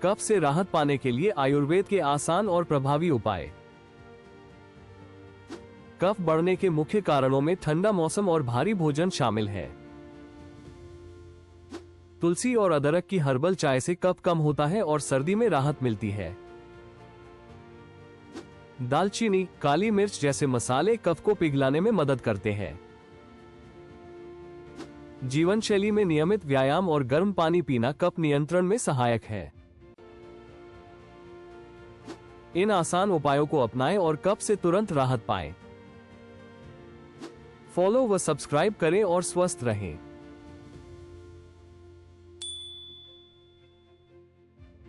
कफ से राहत पाने के लिए आयुर्वेद के आसान और प्रभावी उपाय। कफ बढ़ने के मुख्य कारणों में ठंडा मौसम और भारी भोजन शामिल है। तुलसी और अदरक की हर्बल चाय से कफ कम होता है और सर्दी में राहत मिलती है। दालचीनी, काली मिर्च जैसे मसाले कफ को पिघलाने में मदद करते हैं। जीवन शैली में नियमित व्यायाम और गर्म पानी पीना कफ नियंत्रण में सहायक है। इन आसान उपायों को अपनाएं और कफ से तुरंत राहत पाएं। फॉलो व सब्सक्राइब करें और स्वस्थ रहें।